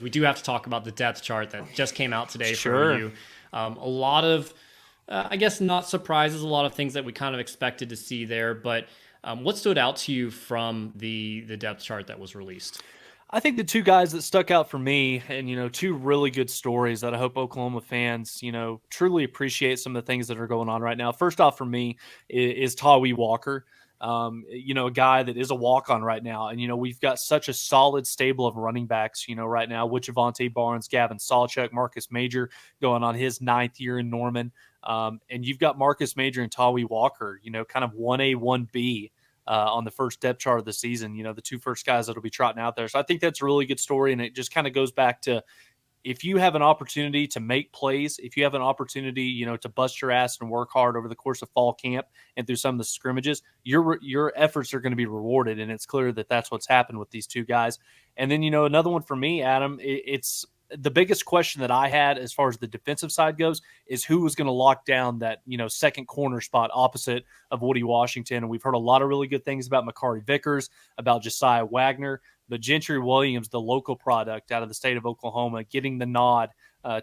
we do have to talk about the depth chart that just came out today for Sure. OU. A lot of, I guess, not surprises, a lot of things that we kind of expected to see there. But what stood out to you from the depth chart that was released? I think the two guys that stuck out for me, and two really good stories that I hope Oklahoma fans, truly appreciate some of the things that are going on right now. First off, for me, is Tawi Walker. A guy that is a walk on right now. And, we've got such a solid stable of running backs, right now with Javante Barnes, Gavin Sawchuk, Marcus Major going on his ninth year in Norman. And you've got Marcus Major and Tawi Walker, kind of 1A, 1B. On the first depth chart of the season, the two first guys that'll be trotting out there. So I think that's a really good story. And it just kind of goes back to, if you have an opportunity to make plays, if you have an opportunity, to bust your ass and work hard over the course of fall camp and through some of the scrimmages, your efforts are going to be rewarded. And it's clear that that's what's happened with these two guys. And then, another one for me, Adam, it's the biggest question that I had as far as the defensive side goes is who was going to lock down that, second corner spot opposite of Woody Washington. And we've heard a lot of really good things about Makari Vickers, about Josiah Wagner, but Gentry Williams, the local product out of the state of Oklahoma, getting the nod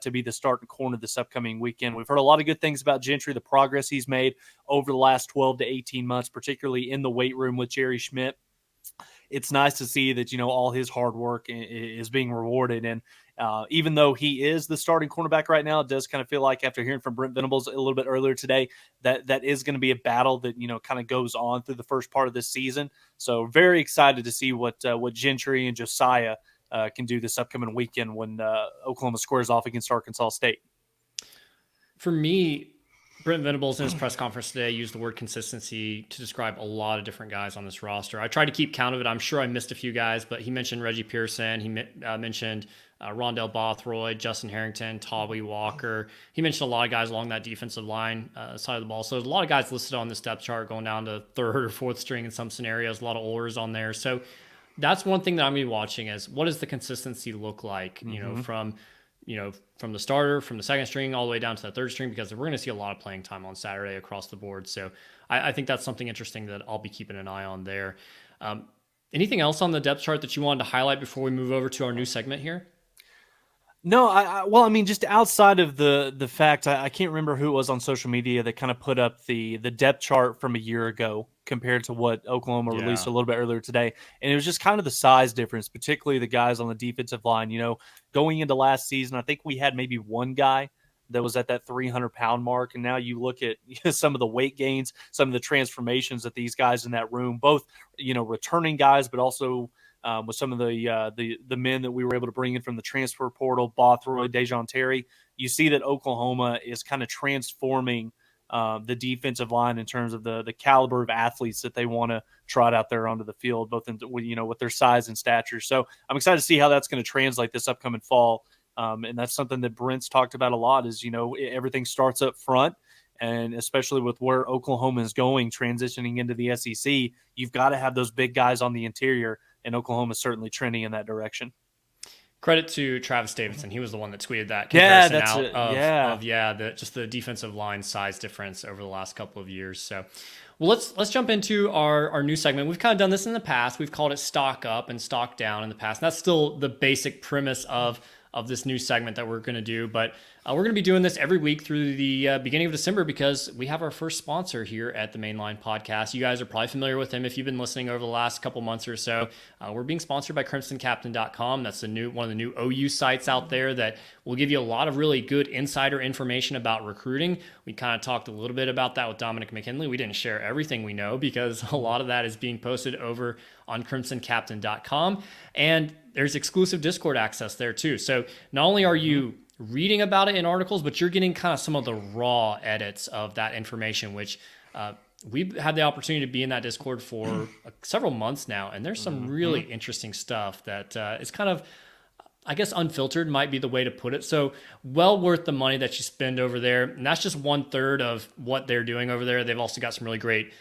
to be the starting corner this upcoming weekend. We've heard a lot of good things about Gentry, the progress he's made over the last 12 to 18 months, particularly in the weight room with Jerry Schmidt. It's nice to see that, all his hard work is being rewarded. And even though he is the starting cornerback right now, it does kind of feel like, after hearing from Brent Venables a little bit earlier today, that is going to be a battle that, kind of goes on through the first part of this season. So very excited to see what Gentry and Josiah can do this upcoming weekend when Oklahoma squares off against Arkansas State. For me, Brent Venables in his press conference today used the word consistency to describe a lot of different guys on this roster. I tried to keep count of it. I'm sure I missed a few guys, but he mentioned Reggie Pearson. He mentioned Rondell Bothroyd, Justin Harrington, Tawi Walker. He mentioned a lot of guys along that defensive line side of the ball. So there's a lot of guys listed on this depth chart going down to third or fourth string in some scenarios, a lot of olders on there. So that's one thing that I'm going to be watching is, what does the consistency look like, from the starter, from the second string, all the way down to the third string, because we're going to see a lot of playing time on Saturday across the board. So I think that's something interesting that I'll be keeping an eye on there. Anything else on the depth chart that you wanted to highlight before we move over to our new segment here? No, just outside of the fact, I can't remember who it was on social media that kind of put up the depth chart from a year ago compared to what Oklahoma released a little bit earlier today. And it was just kind of the size difference, particularly the guys on the defensive line. Going into last season, I think we had maybe one guy that was at that 300-pound mark. And now you look at some of the weight gains, some of the transformations that these guys in that room, both, returning guys, but also with some of the men that we were able to bring in from the transfer portal, Bothroyd, Dejon Terry. You see that Oklahoma is kind of transforming the defensive line in terms of the caliber of athletes that they want to trot out there onto the field, both in, with their size and stature. So I'm excited to see how that's going to translate this upcoming fall. And that's something that Brent's talked about a lot is, everything starts up front. And especially with where Oklahoma is going, transitioning into the SEC, you've got to have those big guys on the interior, and Oklahoma is certainly trending in that direction. Credit to Travis Davidson. He was the one that tweeted that comparison just the defensive line size difference over the last couple of years. So, well, let's jump into our new segment. We've kind of done this in the past. We've called it stock up and stock down in the past. And that's still the basic premise of this new segment that we're going to do. But we're going to be doing this every week through the beginning of December, because we have our first sponsor here at the Mainline Podcast. You guys are probably familiar with him if you've been listening over the last couple months or so. We're being sponsored by CrimsonCaptain.com. That's one of the new OU sites out there that will give you a lot of really good insider information about recruiting. We kind of talked a little bit about that with Dominic McKinley. We didn't share everything we know because a lot of that is being posted over on CrimsonCaptain.com. And there's exclusive Discord access there too. So not only are you reading about it in articles, but you're getting kind of some of the raw edits of that information, which we've had the opportunity to be in that Discord for several months now. And there's some really interesting stuff that is kind of, I guess, unfiltered might be the way to put it. So well worth the money that you spend over there. And that's just 1/3 of what they're doing over there. They've also got some really great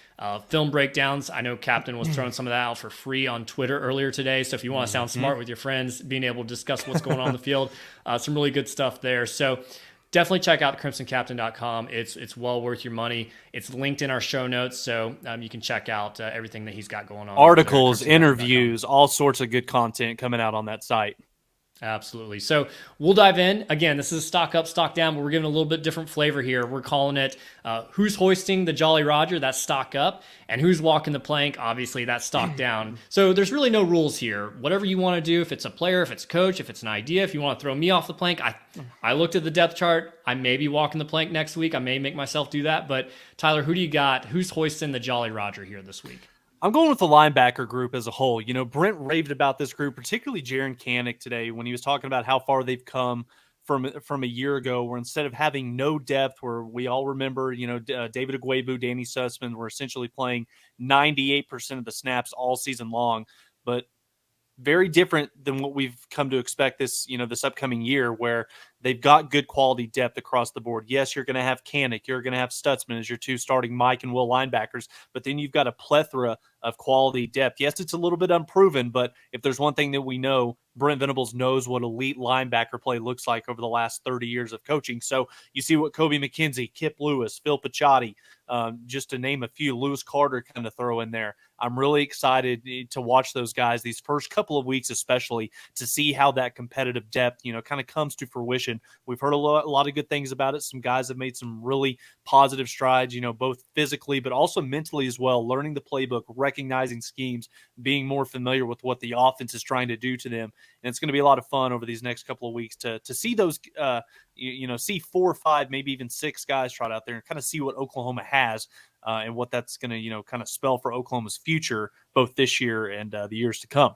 film breakdowns. I know Captain was throwing some of that out for free on Twitter earlier today. So if you want to sound smart with your friends, being able to discuss what's going on in the field, some really good stuff there. So definitely check out crimsoncaptain.com. It's well worth your money. It's linked in our show notes, so you can check out everything that he's got going on. Articles, interviews, all sorts of good content coming out on that site. Absolutely. So we'll dive in. Again, this is stock up, stock down, but we're giving a little bit different flavor here. We're calling it who's hoisting the Jolly Roger, that's stock up, and who's walking the plank, obviously, that's stock down. So there's really no rules here. Whatever you want to do, if it's a player, if it's a coach, if it's an idea, if you want to throw me off the plank, I looked at the depth chart. I may be walking the plank next week. I may make myself do that. But Tyler, who do you got? Who's hoisting the Jolly Roger here this week? I'm going with the linebacker group as a whole. Brent raved about this group, particularly Jaron Kanek today when he was talking about how far they've come from a year ago, where instead of having no depth, where we all remember, David Agwebu, Danny Sussman were essentially playing 98% of the snaps all season long. But very different than what we've come to expect this upcoming year, where they've got good quality depth across the board. Yes, you're going to have Kanek, you're going to have Stutzman as your two starting Mike and Will linebackers, but then you've got a plethora of quality depth. Yes, it's a little bit unproven, but if there's one thing that we know, Brent Venables knows what elite linebacker play looks like over the last 30 years of coaching. So you see what Kobe McKenzie, Kip Lewis, Phil Picciotti, just to name a few, Lewis Carter kind of throw in there. I'm really excited to watch those guys these first couple of weeks, especially to see how that competitive depth, kind of comes to fruition. We've heard a lot of good things about it. Some guys have made some really positive strides, both physically, but also mentally as well, learning the playbook, recognizing schemes, being more familiar with what the offense is trying to do to them. And it's going to be a lot of fun over these next couple of weeks to see those, see 4 or 5, maybe even 6 guys trot out there and kind of see what Oklahoma has and what that's going to, kind of spell for Oklahoma's future, both this year and the years to come.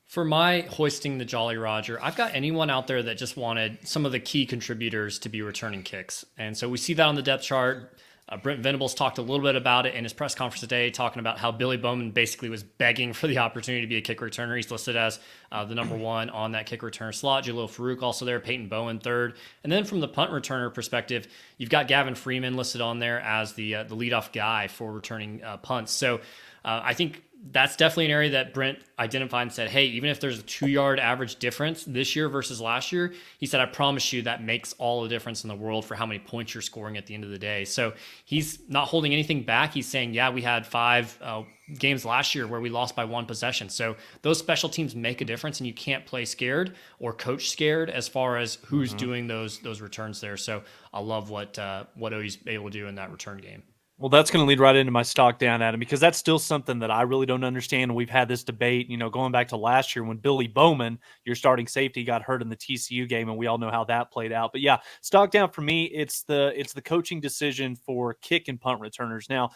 For my hoisting the Jolly Roger, I've got anyone out there that just wanted some of the key contributors to be returning kicks. And so we see that on the depth chart. Brent Venables talked a little bit about it in his press conference today, talking about how Billy Bowman basically was begging for the opportunity to be a kick returner. He's listed as the number 1 on that kick returner slot. Jalil Farouk also there, Peyton Bowen third. And then from the punt returner perspective, you've got Gavin Freeman listed on there as the leadoff guy for returning punts. So I think that's definitely an area that Brent identified and said, hey, even if there's a 2-yard average difference this year versus last year, he said, I promise you that makes all the difference in the world for how many points you're scoring at the end of the day. So he's not holding anything back. He's saying, yeah, we had 5 games last year where we lost by 1 possession. So those special teams make a difference, and you can't play scared or coach scared as far as who's doing those returns there. So I love what Odie's able to do in that return game. Well, that's going to lead right into my stock down, Adam, because that's still something that I really don't understand. We've had this debate, going back to last year when Billy Bowman, your starting safety, got hurt in the TCU game, and we all know how that played out. But yeah, stock down for me, it's the coaching decision for kick and punt returners. Now,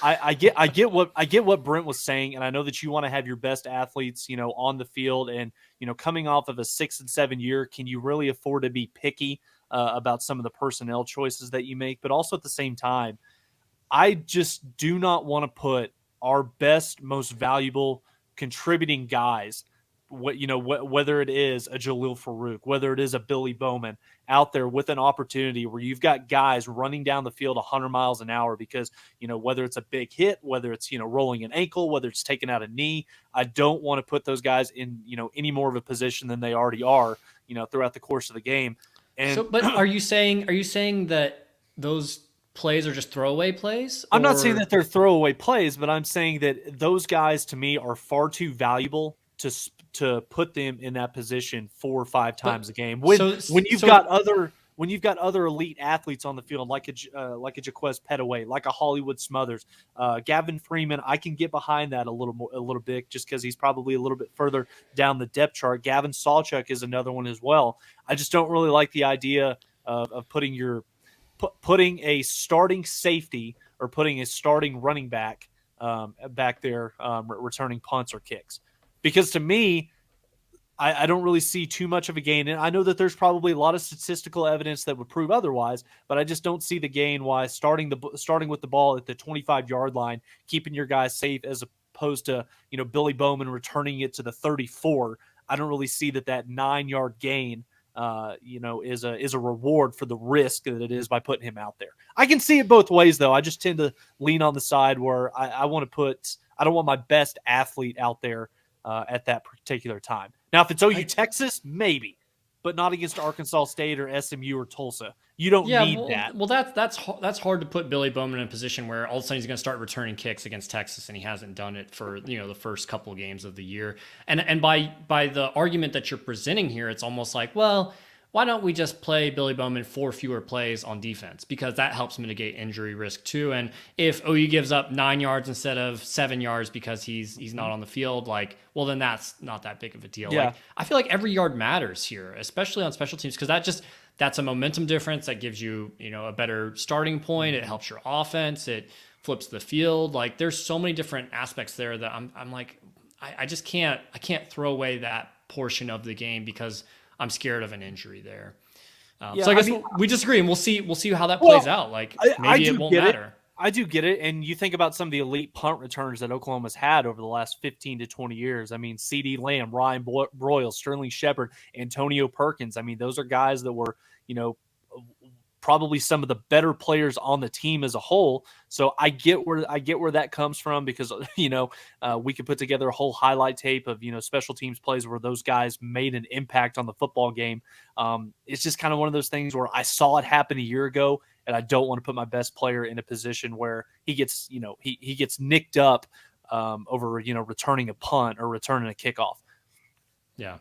I get what Brent was saying, and I know that you want to have your best athletes, on the field, and coming off of a 6 and 7 year, can you really afford to be picky about some of the personnel choices that you make? But also at the same time, I just do not want to put our best, most valuable contributing guys, whether it is a Jalil Farouk, whether it is a Billy Bowman, out there with an opportunity where you've got guys running down the field 100 miles an hour because, whether it's a big hit, whether it's, rolling an ankle, whether it's taking out a knee, I don't want to put those guys in, any more of a position than they already are, throughout the course of the game. And but are you saying that those plays are just throwaway plays? I'm not saying that they're throwaway plays, but I'm saying that those guys to me are far too valuable to put them in that position 4 or 5 times a game. When you've got other elite athletes on the field, like a Jacquez Petaway, like a Hollywood Smothers, Gavin Freeman, I can get behind that a little bit just because he's probably a little bit further down the depth chart. Gavin Sawchuk is another one as well. I just don't really like the idea of putting a starting safety or putting a starting running back back there returning punts or kicks. Because to me, I don't really see too much of a gain. And I know that there's probably a lot of statistical evidence that would prove otherwise, but I just don't see the gain why starting with the ball at the 25-yard line, keeping your guys safe as opposed to, Billy Bowman returning it to the 34. I don't really see that 9-yard gain is a reward for the risk that it is by putting him out there. I can see it both ways, though. I just tend to lean on the side where I don't want my best athlete out there at that particular time. Now, if it's OU Texas, maybe, but not against Arkansas State or SMU or Tulsa. You don't need that. Well, that's hard to put Billy Bowman in a position where all of a sudden he's going to start returning kicks against Texas, and he hasn't done it for the first couple of games of the year. And by the argument that you're presenting here, it's almost like, well, why don't we just play Billy Bowman 4 fewer plays on defense, because that helps mitigate injury risk too. And if OU gives up 9 yards instead of 7 yards because he's not on the field, like, well, then that's not that big of a deal. Yeah. Like, I feel like every yard matters here, especially on special teams, because that's a momentum difference that gives you a better starting point. It helps your offense. It flips the field. Like, there's so many different aspects there that I'm like, I just can't throw away that portion of the game because I'm scared of an injury there. So I guess we disagree, and we'll see how that plays out. Like, maybe it won't matter. I do get it. And you think about some of the elite punt returners that Oklahoma's had over the last 15 to 20 years. I mean, C.D. Lamb, Ryan Broyles, Sterling Shepard, Antonio Perkins. I mean, those are guys that were, probably some of the better players on the team as a whole. So I get where that comes from, because we could put together a whole highlight tape of special teams plays where those guys made an impact on the football game. It's just kind of one of those things where I saw it happen a year ago, and I don't want to put my best player in a position where he gets he gets nicked up over returning a punt or returning a kickoff. Yeah,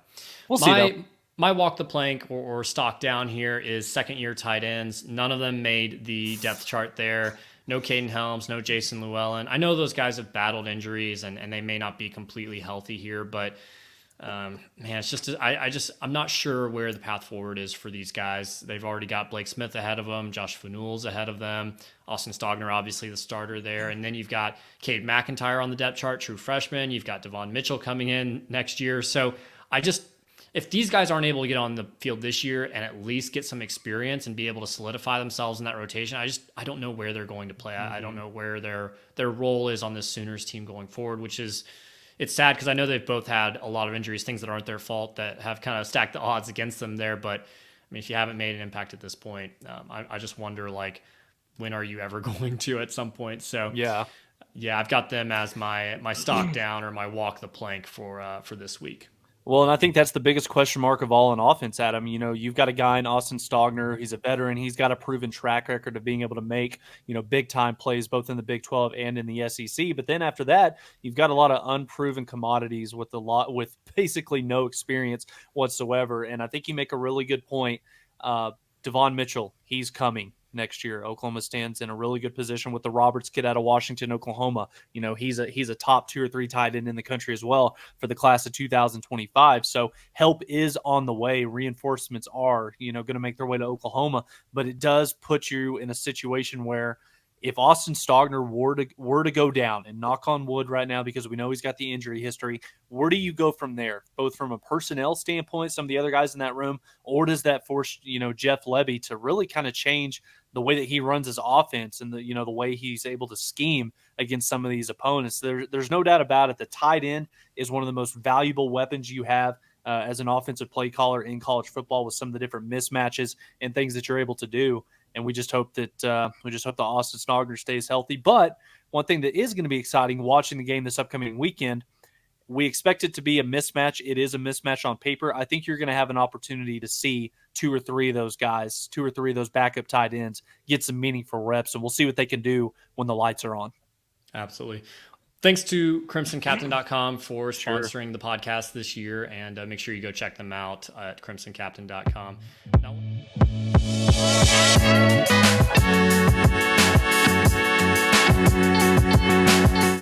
we'll see though. My walk the plank or stock down here is second-year tight ends. None of them made the depth chart there. No Caden Helms, no Jason Llewellyn. I know those guys have battled injuries and they may not be completely healthy here, but it's just I'm not sure where the path forward is for these guys. They've already got Blake Smith ahead of them, Josh Fanul's ahead of them, Austin Stogner obviously the starter there, and then you've got Cade McIntyre on the depth chart, true freshman. You've got Devon Mitchell coming in next year. So if these guys aren't able to get on the field this year and at least get some experience and be able to solidify themselves in that rotation, I don't know where they're going to play. I don't know where their role is on this Sooners team going forward, it's sad because I know they've both had a lot of injuries, things that aren't their fault that have kind of stacked the odds against them there. But I mean, if you haven't made an impact at this point, I just wonder, like, when are you ever going to at some point? So yeah, I've got them as my stock down or my walk the plank for this week. Well, and I think that's the biggest question mark of all in offense, Adam. You've got a guy in Austin Stogner. He's a veteran. He's got a proven track record of being able to make, big-time plays both in the Big 12 and in the SEC. But then after that, you've got a lot of unproven commodities with basically no experience whatsoever. And I think you make a really good point. Devon Mitchell, he's coming next year. Oklahoma stands in a really good position with the Roberts kid out of Washington, Oklahoma. He's a top 2 or 3 tight end in the country as well for the class of 2025. So help is on the way. Reinforcements are, going to make their way to Oklahoma, but it does put you in a situation where if Austin Stogner were to go down, and knock on wood right now because we know he's got the injury history, where do you go from there? Both from a personnel standpoint, some of the other guys in that room, or does that force Jeff Levy to really kind of change the way that he runs his offense and the way he's able to scheme against some of these opponents? There's no doubt about it. The tight end is one of the most valuable weapons you have as an offensive play caller in college football, with some of the different mismatches and things that you're able to do. And we just hope that the Austin Stogner stays healthy. But one thing that is going to be exciting watching the game this upcoming weekend, we expect it to be a mismatch. It is a mismatch on paper. I think you're going to have an opportunity to see 2 or 3 of those guys, 2 or 3 of those backup tight ends get some meaningful reps, and we'll see what they can do when the lights are on. Absolutely. Thanks to crimsoncaptain.com for sponsoring the podcast this year, and make sure you go check them out at crimsoncaptain.com. Now,